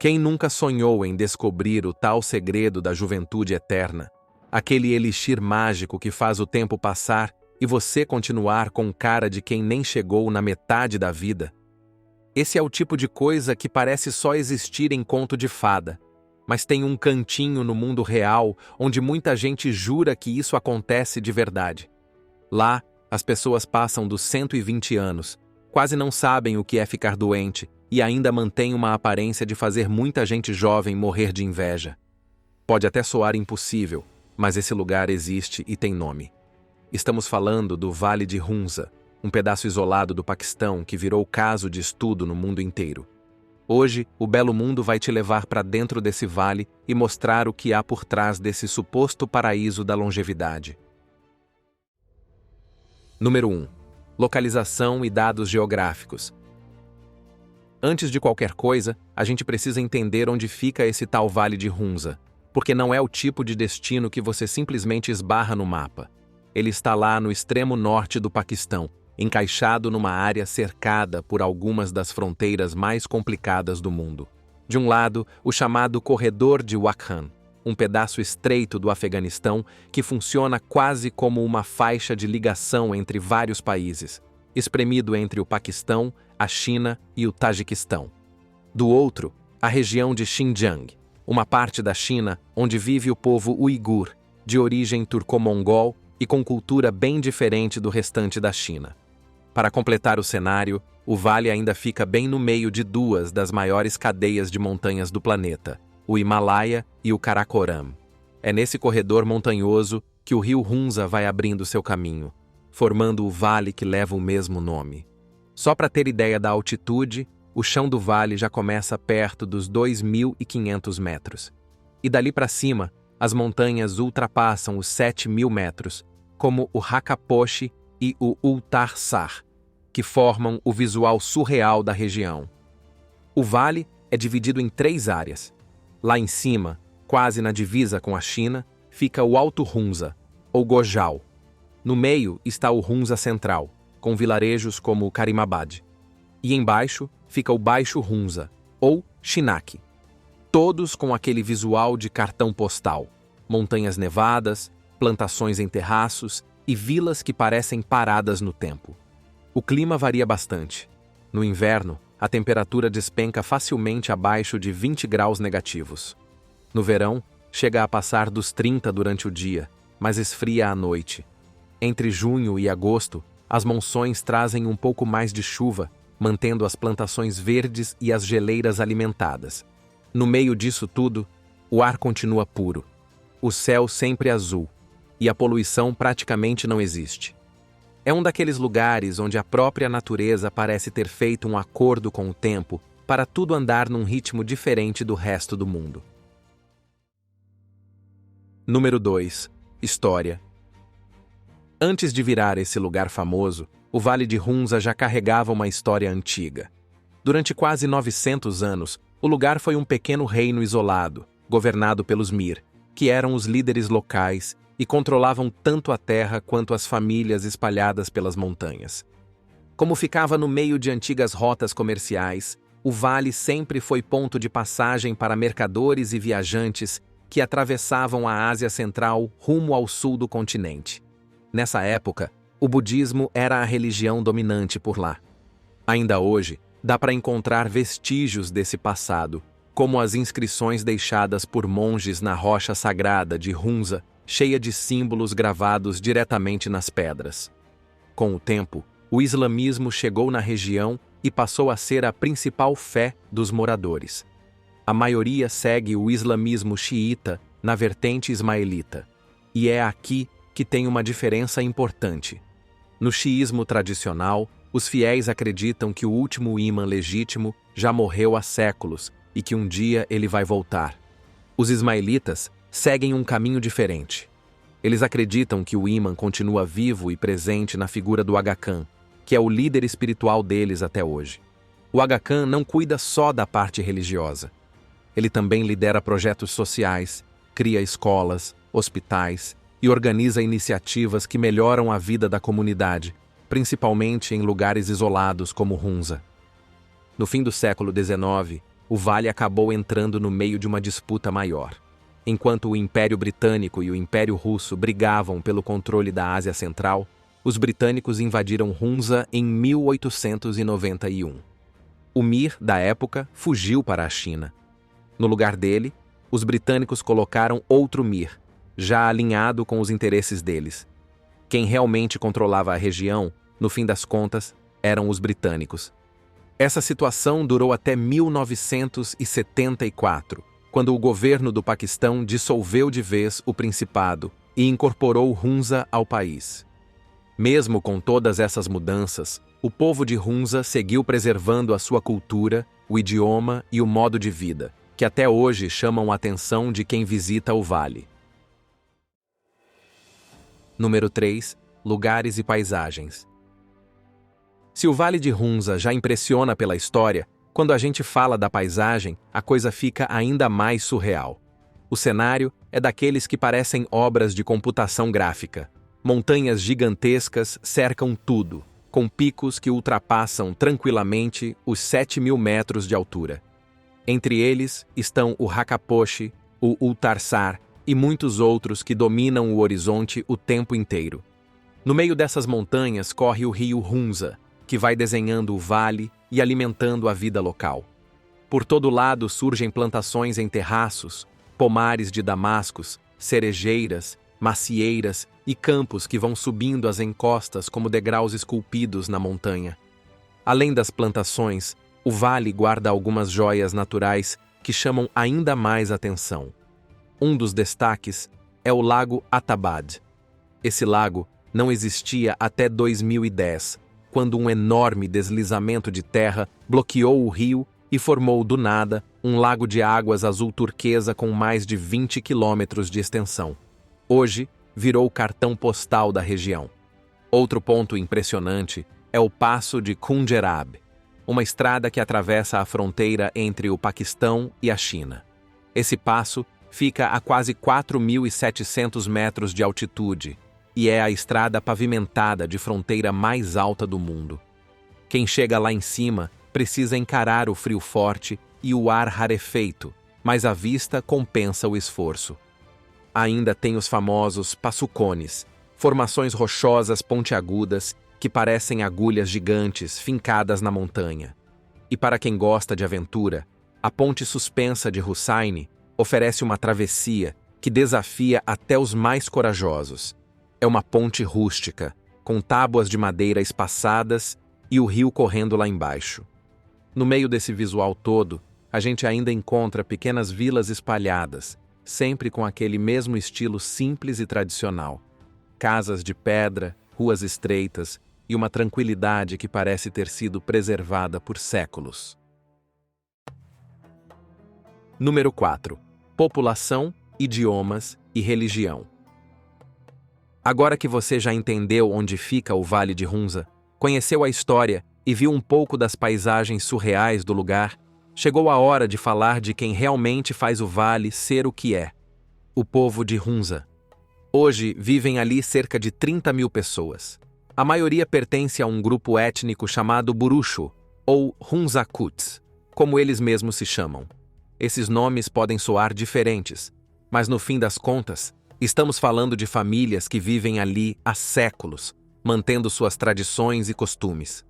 Quem nunca sonhou em descobrir o tal segredo da juventude eterna? Aquele elixir mágico que faz o tempo passar e você continuar com cara de quem nem chegou na metade da vida? Esse é o tipo de coisa que parece só existir em conto de fada, mas tem um cantinho no mundo real onde muita gente jura que isso acontece de verdade. Lá, as pessoas passam dos 120 anos, quase não sabem o que é ficar doente e ainda mantêm uma aparência de fazer muita gente jovem morrer de inveja. Pode até soar impossível, mas esse lugar existe e tem nome. Estamos falando do Vale de Hunza, um pedaço isolado do Paquistão que virou caso de estudo no mundo inteiro. Hoje, o Belo Mundo vai te levar para dentro desse vale e mostrar o que há por trás desse suposto paraíso da longevidade. Número 1. Localização e dados geográficos. Antes de qualquer coisa, a gente precisa entender onde fica esse tal Vale de Hunza, porque não é o tipo de destino que você simplesmente esbarra no mapa. Ele está lá no extremo norte do Paquistão, encaixado numa área cercada por algumas das fronteiras mais complicadas do mundo. De um lado, o chamado Corredor de Wakhan, um pedaço estreito do Afeganistão que funciona quase como uma faixa de ligação entre vários países, espremido entre o Paquistão, a China e o Tajiquistão. Do outro, a região de Xinjiang, uma parte da China onde vive o povo uigur, de origem turco-mongol e com cultura bem diferente do restante da China. Para completar o cenário, o vale ainda fica bem no meio de duas das maiores cadeias de montanhas do planeta, o Himalaia e o Karakoram. É nesse corredor montanhoso que o rio Hunza vai abrindo seu caminho, formando o vale que leva o mesmo nome. Só para ter ideia da altitude, o chão do vale já começa perto dos 2.500 metros. E dali para cima, as montanhas ultrapassam os 7.000 metros, como o Hakaposhi e o Ultar Sar, que formam o visual surreal da região. O vale é dividido em 3 áreas. Lá em cima, quase na divisa com a China, fica o Alto Hunza, ou Gojal. No meio está o Hunza Central, com vilarejos como Karimabad. E embaixo fica o Baixo Hunza, ou Shinak. Todos com aquele visual de cartão postal, montanhas nevadas, plantações em terraços e vilas que parecem paradas no tempo. O clima varia bastante. No inverno, a temperatura despenca facilmente abaixo de 20 graus negativos. No verão, chega a passar dos 30 durante o dia, mas esfria à noite. Entre junho e agosto, as monções trazem um pouco mais de chuva, mantendo as plantações verdes e as geleiras alimentadas. No meio disso tudo, o ar continua puro, o céu sempre azul, e a poluição praticamente não existe. É um daqueles lugares onde a própria natureza parece ter feito um acordo com o tempo para tudo andar num ritmo diferente do resto do mundo. Número 2. História. Antes de virar esse lugar famoso, o Vale de Hunza já carregava uma história antiga. Durante quase 900 anos, o lugar foi um pequeno reino isolado, governado pelos Mir, que eram os líderes locais e controlavam tanto a terra quanto as famílias espalhadas pelas montanhas. Como ficava no meio de antigas rotas comerciais, o vale sempre foi ponto de passagem para mercadores e viajantes que atravessavam a Ásia Central rumo ao sul do continente. Nessa época, o budismo era a religião dominante por lá. Ainda hoje, dá para encontrar vestígios desse passado, como as inscrições deixadas por monges na rocha sagrada de Hunza, cheia de símbolos gravados diretamente nas pedras. Com o tempo, o islamismo chegou na região e passou a ser a principal fé dos moradores. A maioria segue o islamismo xiita na vertente ismaelita. E é aqui que tem uma diferença importante. No xiismo tradicional, os fiéis acreditam que o último ímã legítimo já morreu há séculos e que um dia ele vai voltar. Os ismaelitas seguem um caminho diferente. Eles acreditam que o ímã continua vivo e presente na figura do Aga Khan, que é o líder espiritual deles até hoje. O Aga Khan não cuida só da parte religiosa. Ele também lidera projetos sociais, cria escolas, hospitais e organiza iniciativas que melhoram a vida da comunidade, principalmente em lugares isolados como Hunza. No fim do século XIX, o vale acabou entrando no meio de uma disputa maior. Enquanto o Império Britânico e o Império Russo brigavam pelo controle da Ásia Central, os britânicos invadiram Hunza em 1891. O Mir, da época, fugiu para a China. No lugar dele, os britânicos colocaram outro Mir, já alinhado com os interesses deles. Quem realmente controlava a região, no fim das contas, eram os britânicos. Essa situação durou até 1974, quando o governo do Paquistão dissolveu de vez o Principado e incorporou Hunza ao país. Mesmo com todas essas mudanças, o povo de Hunza seguiu preservando a sua cultura, o idioma e o modo de vida, que até hoje chamam a atenção de quem visita o vale. Número 3. Lugares e paisagens. Se o Vale de Hunza já impressiona pela história, quando a gente fala da paisagem, a coisa fica ainda mais surreal. O cenário é daqueles que parecem obras de computação gráfica. Montanhas gigantescas cercam tudo, com picos que ultrapassam tranquilamente os 7.000 metros de altura. Entre eles estão o Rakaposhi, o Ultarsar e muitos outros que dominam o horizonte o tempo inteiro. No meio dessas montanhas corre o rio Hunza, que vai desenhando o vale e alimentando a vida local. Por todo lado surgem plantações em terraços, pomares de damascos, cerejeiras, macieiras e campos que vão subindo as encostas como degraus esculpidos na montanha. Além das plantações, o vale guarda algumas joias naturais que chamam ainda mais atenção. Um dos destaques é o Lago Atabad. Esse lago não existia até 2010, quando um enorme deslizamento de terra bloqueou o rio e formou do nada um lago de águas azul turquesa com mais de 20 quilômetros de extensão. Hoje, virou o cartão postal da região. Outro ponto impressionante é o Passo de Khunjerab, uma estrada que atravessa a fronteira entre o Paquistão e a China. Esse passo fica a quase 4.700 metros de altitude e é a estrada pavimentada de fronteira mais alta do mundo. Quem chega lá em cima precisa encarar o frio forte e o ar rarefeito, mas a vista compensa o esforço. Ainda tem os famosos passucones, formações rochosas pontiagudas que parecem agulhas gigantes fincadas na montanha. E para quem gosta de aventura, a ponte suspensa de Hussain oferece uma travessia que desafia até os mais corajosos. É uma ponte rústica, com tábuas de madeira espaçadas e o rio correndo lá embaixo. No meio desse visual todo, a gente ainda encontra pequenas vilas espalhadas, sempre com aquele mesmo estilo simples e tradicional. Casas de pedra, ruas estreitas e uma tranquilidade que parece ter sido preservada por séculos. Número 4. População, idiomas e religião. Agora que você já entendeu onde fica o Vale de Hunza, conheceu a história e viu um pouco das paisagens surreais do lugar, chegou a hora de falar de quem realmente faz o vale ser o que é: o povo de Hunza. Hoje vivem ali cerca de 30.000 pessoas. A maioria pertence a um grupo étnico chamado Burushu, ou Hunzakuts, como eles mesmos se chamam. Esses nomes podem soar diferentes, mas no fim das contas, estamos falando de famílias que vivem ali há séculos, mantendo suas tradições e costumes.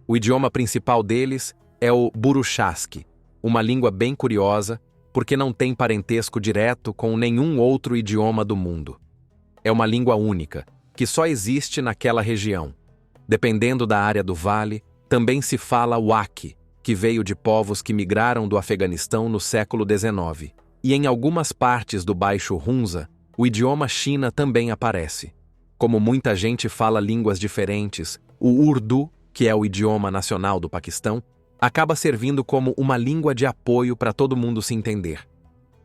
O idioma principal deles é o Burushaski, uma língua bem curiosa, porque não tem parentesco direto com nenhum outro idioma do mundo. É uma língua única, que só existe naquela região. Dependendo da área do vale, também se fala Wakhi, que veio de povos que migraram do Afeganistão no século XIX. E em algumas partes do Baixo Hunza, o idioma China também aparece. Como muita gente fala línguas diferentes, o Urdu, que é o idioma nacional do Paquistão, acaba servindo como uma língua de apoio para todo mundo se entender.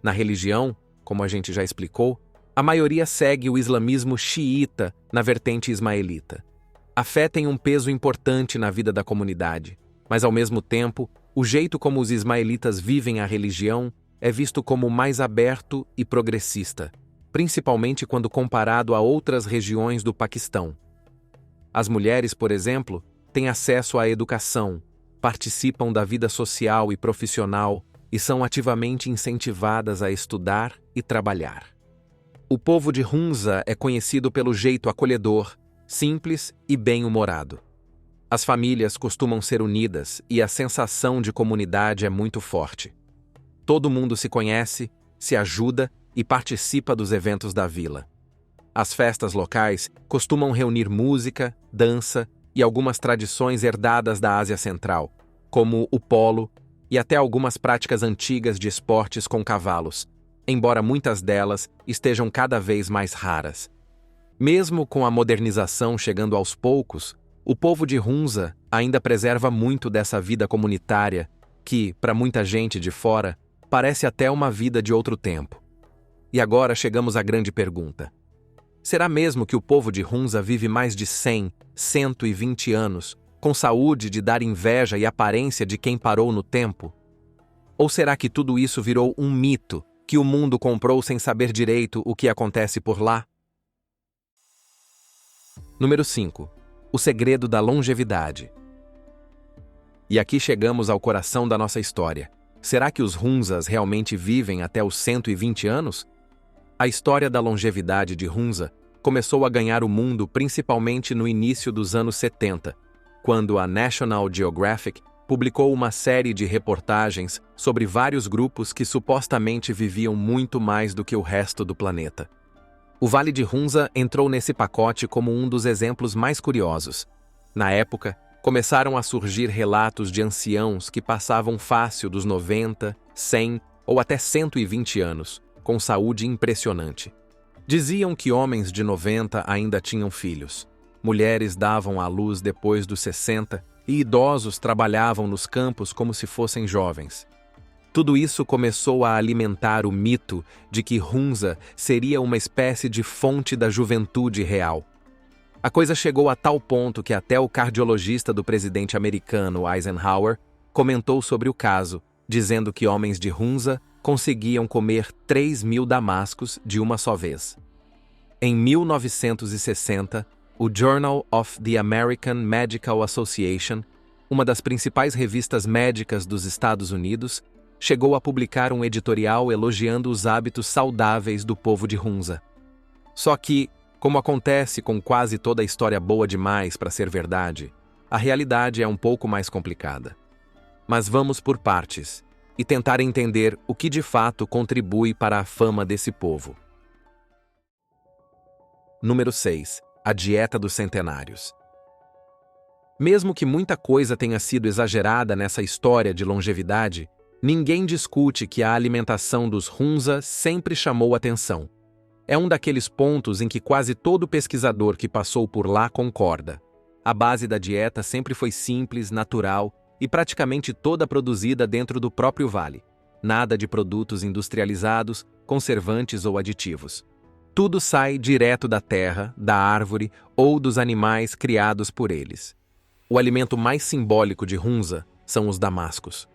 Na religião, como a gente já explicou, a maioria segue o islamismo xiita na vertente ismaelita. A fé tem um peso importante na vida da comunidade, mas ao mesmo tempo, o jeito como os ismaelitas vivem a religião é visto como mais aberto e progressista, principalmente quando comparado a outras regiões do Paquistão. As mulheres, por exemplo, têm acesso à educação, participam da vida social e profissional e são ativamente incentivadas a estudar e trabalhar. O povo de Hunza é conhecido pelo jeito acolhedor, simples e bem-humorado. As famílias costumam ser unidas e a sensação de comunidade é muito forte. Todo mundo se conhece, se ajuda e participa dos eventos da vila. As festas locais costumam reunir música, dança e algumas tradições herdadas da Ásia Central, como o polo e até algumas práticas antigas de esportes com cavalos, embora muitas delas estejam cada vez mais raras. Mesmo com a modernização chegando aos poucos, o povo de Hunza ainda preserva muito dessa vida comunitária que, para muita gente de fora, parece até uma vida de outro tempo. E agora chegamos à grande pergunta. Será mesmo que o povo de Hunza vive mais de 100, 120 anos, com saúde de dar inveja e aparência de quem parou no tempo? Ou será que tudo isso virou um mito que o mundo comprou sem saber direito o que acontece por lá? Número 5. O segredo da longevidade. E aqui chegamos ao coração da nossa história. Será que os Hunzas realmente vivem até os 120 anos? A história da longevidade de Hunza começou a ganhar o mundo principalmente no início dos anos 70, quando a National Geographic publicou uma série de reportagens sobre vários grupos que supostamente viviam muito mais do que o resto do planeta. O Vale de Hunza entrou nesse pacote como um dos exemplos mais curiosos. Na época, começaram a surgir relatos de anciãos que passavam fácil dos 90, 100 ou até 120 anos, com saúde impressionante. Diziam que homens de 90 ainda tinham filhos, mulheres davam à luz depois dos 60 e idosos trabalhavam nos campos como se fossem jovens. Tudo isso começou a alimentar o mito de que Hunza seria uma espécie de fonte da juventude real. A coisa chegou a tal ponto que até o cardiologista do presidente americano Eisenhower comentou sobre o caso, dizendo que homens de Hunza conseguiam comer 3.000 damascos de uma só vez. Em 1960, o Journal of the American Medical Association, uma das principais revistas médicas dos Estados Unidos, chegou a publicar um editorial elogiando os hábitos saudáveis do povo de Hunza. Só que, como acontece com quase toda a história boa demais para ser verdade, a realidade é um pouco mais complicada. Mas vamos por partes e tentar entender o que de fato contribui para a fama desse povo. Número 6. A dieta dos centenários. Mesmo que muita coisa tenha sido exagerada nessa história de longevidade, ninguém discute que a alimentação dos Hunza sempre chamou atenção. É um daqueles pontos em que quase todo pesquisador que passou por lá concorda. A base da dieta sempre foi simples, natural e praticamente toda produzida dentro do próprio vale. Nada de produtos industrializados, conservantes ou aditivos. Tudo sai direto da terra, da árvore ou dos animais criados por eles. O alimento mais simbólico de Hunza são os damascos.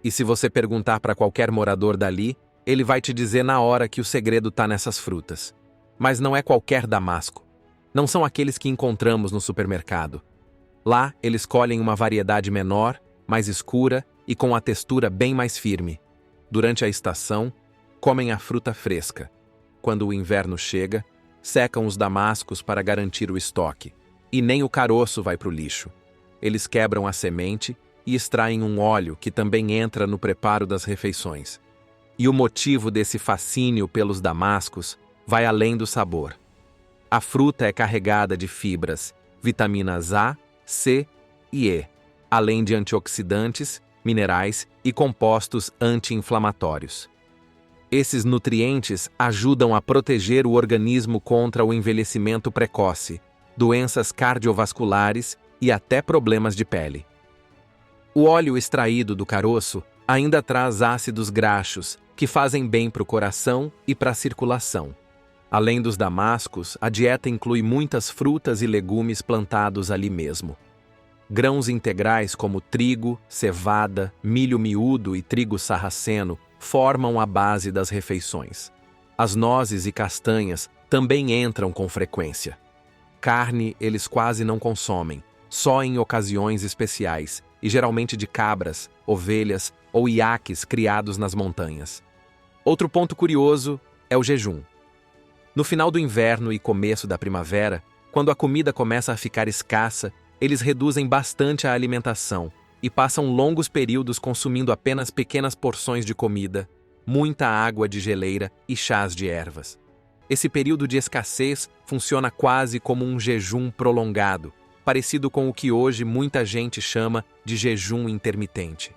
E se você perguntar para qualquer morador dali, ele vai te dizer na hora que o segredo está nessas frutas. Mas não é qualquer damasco. Não são aqueles que encontramos no supermercado. Lá, eles colhem uma variedade menor, mais escura e com a textura bem mais firme. Durante a estação, comem a fruta fresca. Quando o inverno chega, secam os damascos para garantir o estoque. E nem o caroço vai para o lixo. Eles quebram a semente e extraem um óleo que também entra no preparo das refeições. E o motivo desse fascínio pelos damascos vai além do sabor. A fruta é carregada de fibras, vitaminas A, C e E, além de antioxidantes, minerais e compostos anti-inflamatórios. Esses nutrientes ajudam a proteger o organismo contra o envelhecimento precoce, doenças cardiovasculares e até problemas de pele. O óleo extraído do caroço ainda traz ácidos graxos, que fazem bem para o coração e para a circulação. Além dos damascos, a dieta inclui muitas frutas e legumes plantados ali mesmo. Grãos integrais como trigo, cevada, milho miúdo e trigo sarraceno formam a base das refeições. As nozes e castanhas também entram com frequência. Carne eles quase não consomem, só em ocasiões especiais, e geralmente de cabras, ovelhas ou iaques criados nas montanhas. Outro ponto curioso é o jejum. No final do inverno e começo da primavera, quando a comida começa a ficar escassa, eles reduzem bastante a alimentação e passam longos períodos consumindo apenas pequenas porções de comida, muita água de geleira e chás de ervas. Esse período de escassez funciona quase como um jejum prolongado, parecido com o que hoje muita gente chama de jejum intermitente.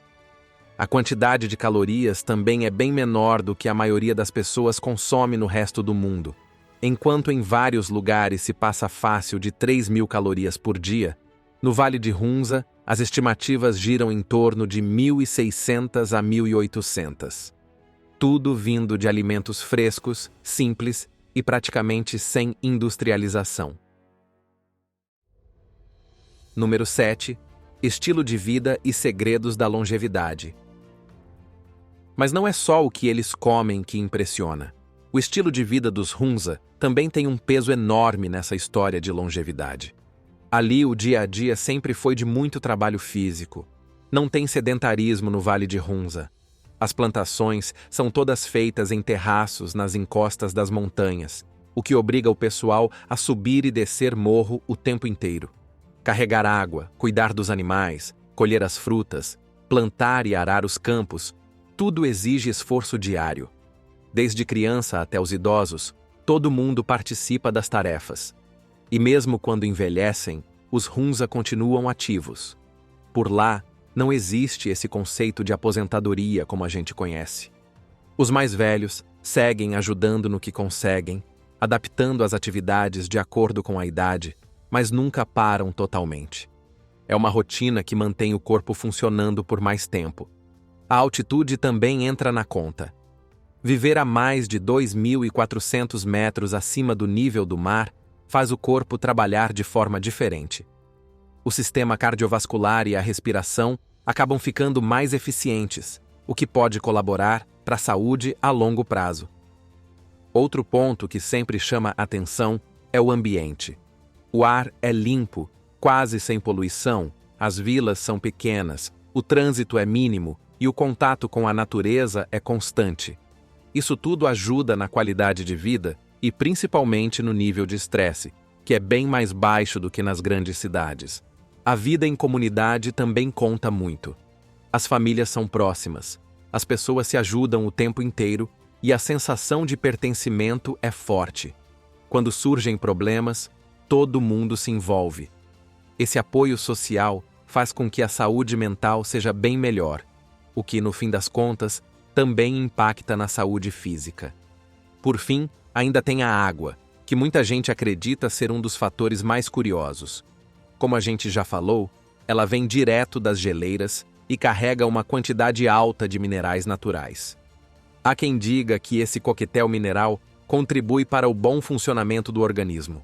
A quantidade de calorias também é bem menor do que a maioria das pessoas consome no resto do mundo. Enquanto em vários lugares se passa fácil de 3.000 calorias por dia, no Vale de Hunza, as estimativas giram em torno de 1.600 a 1.800. Tudo vindo de alimentos frescos, simples e praticamente sem industrialização. Número 7. Estilo de vida e segredos da longevidade. Mas não é só o que eles comem que impressiona. O estilo de vida dos Hunza também tem um peso enorme nessa história de longevidade. Ali o dia a dia sempre foi de muito trabalho físico. Não tem sedentarismo no Vale de Hunza. As plantações são todas feitas em terraços nas encostas das montanhas, o que obriga o pessoal a subir e descer morro o tempo inteiro. Carregar água, cuidar dos animais, colher as frutas, plantar e arar os campos, tudo exige esforço diário. Desde criança até os idosos, todo mundo participa das tarefas. E mesmo quando envelhecem, os Hunza continuam ativos. Por lá, não existe esse conceito de aposentadoria como a gente conhece. Os mais velhos seguem ajudando no que conseguem, adaptando as atividades de acordo com a idade, mas nunca param totalmente. É uma rotina que mantém o corpo funcionando por mais tempo. A altitude também entra na conta. Viver a mais de 2.400 metros acima do nível do mar faz o corpo trabalhar de forma diferente. O sistema cardiovascular e a respiração acabam ficando mais eficientes, o que pode colaborar para a saúde a longo prazo. Outro ponto que sempre chama atenção é o ambiente. O ar é limpo, quase sem poluição, as vilas são pequenas, o trânsito é mínimo e o contato com a natureza é constante. Isso tudo ajuda na qualidade de vida e principalmente no nível de estresse, que é bem mais baixo do que nas grandes cidades. A vida em comunidade também conta muito. As famílias são próximas, as pessoas se ajudam o tempo inteiro e a sensação de pertencimento é forte. Quando surgem problemas, todo mundo se envolve. Esse apoio social faz com que a saúde mental seja bem melhor, o que, no fim das contas, também impacta na saúde física. Por fim, ainda tem a água, que muita gente acredita ser um dos fatores mais curiosos. Como a gente já falou, ela vem direto das geleiras e carrega uma quantidade alta de minerais naturais. Há quem diga que esse coquetel mineral contribui para o bom funcionamento do organismo.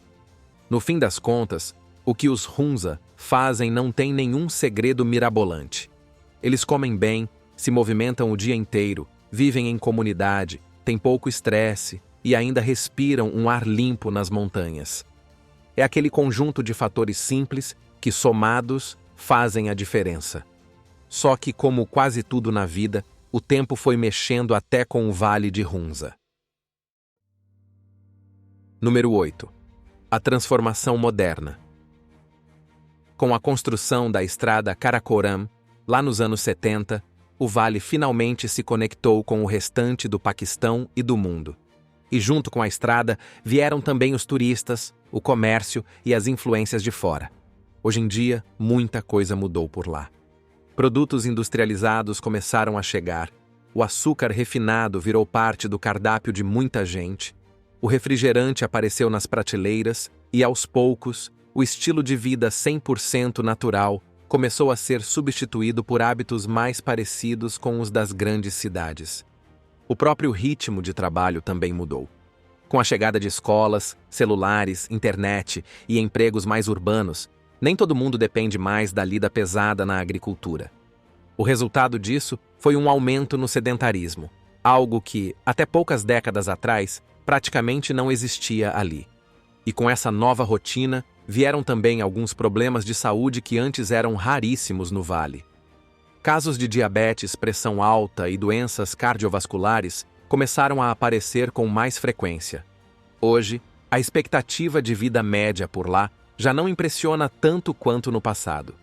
No fim das contas, o que os Hunza fazem não tem nenhum segredo mirabolante. Eles comem bem, se movimentam o dia inteiro, vivem em comunidade, têm pouco estresse e ainda respiram um ar limpo nas montanhas. É aquele conjunto de fatores simples que, somados, fazem a diferença. Só que, como quase tudo na vida, o tempo foi mexendo até com o Vale de Hunza. Número 8. A transformação moderna. Com a construção da estrada Karakoram, lá nos anos 70, o vale finalmente se conectou com o restante do Paquistão e do mundo. E junto com a estrada vieram também os turistas, o comércio e as influências de fora. Hoje em dia, muita coisa mudou por lá. Produtos industrializados começaram a chegar, o açúcar refinado virou parte do cardápio de muita gente, o refrigerante apareceu nas prateleiras e, aos poucos, o estilo de vida 100% natural começou a ser substituído por hábitos mais parecidos com os das grandes cidades. O próprio ritmo de trabalho também mudou. Com a chegada de escolas, celulares, internet e empregos mais urbanos, nem todo mundo depende mais da lida pesada na agricultura. O resultado disso foi um aumento no sedentarismo, algo que, até poucas décadas atrás, praticamente não existia ali. E com essa nova rotina, vieram também alguns problemas de saúde que antes eram raríssimos no vale. Casos de diabetes, pressão alta e doenças cardiovasculares começaram a aparecer com mais frequência. Hoje, a expectativa de vida média por lá já não impressiona tanto quanto no passado.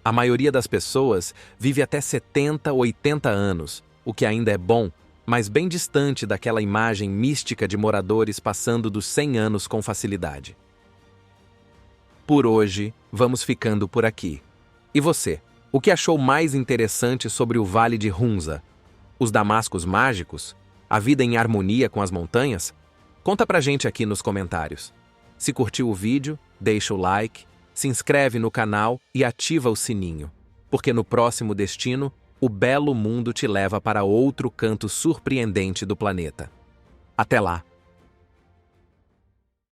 A maioria das pessoas vive até 70, 80 anos, o que ainda é bom, mas bem distante daquela imagem mística de moradores passando dos 100 anos com facilidade. Por hoje, vamos ficando por aqui. E você, o que achou mais interessante sobre o Vale de Hunza? Os damascos mágicos? A vida em harmonia com as montanhas? Conta pra gente aqui nos comentários. Se curtiu o vídeo, deixa o like, se inscreve no canal e ativa o sininho, porque no próximo destino, o belo mundo te leva para outro canto surpreendente do planeta. Até lá!